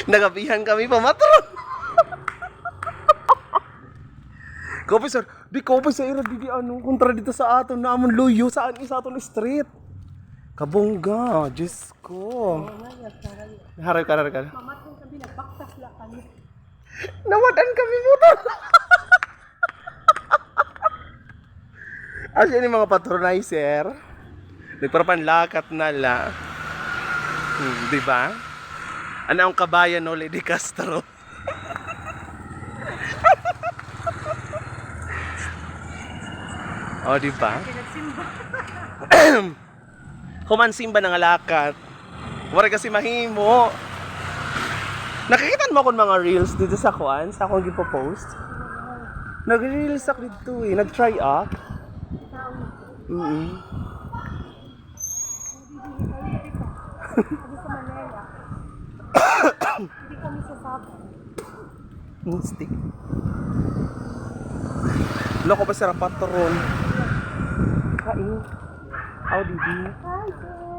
Nagabihan kami pa matron. Kopi sir, di kopi sa ira di ano kontra dito sa aton na amon luyo saan isa aton street. Kabongga, Diyos ko. Haray ka. Mamatong kami, nagbaktas lang kami. Nawadan kami motor. As yun yung mga patronizer. Nagparapanlakat na la. Di ba? Ano ang kabayan no, Lady Castro? O, di ba? Nagsimba. Humansimba ng alakat. Wala kasi mahimo. Nakikita mo akong mga reels dito sa kuan, sa akong gipo-post. Nag-reels ako dito eh, nag-try up. Hindi sa Manila. Hindi kami sa Sabah. Stick. Loko pa sa patron. Kain. Aw, Didi. Hi, sir.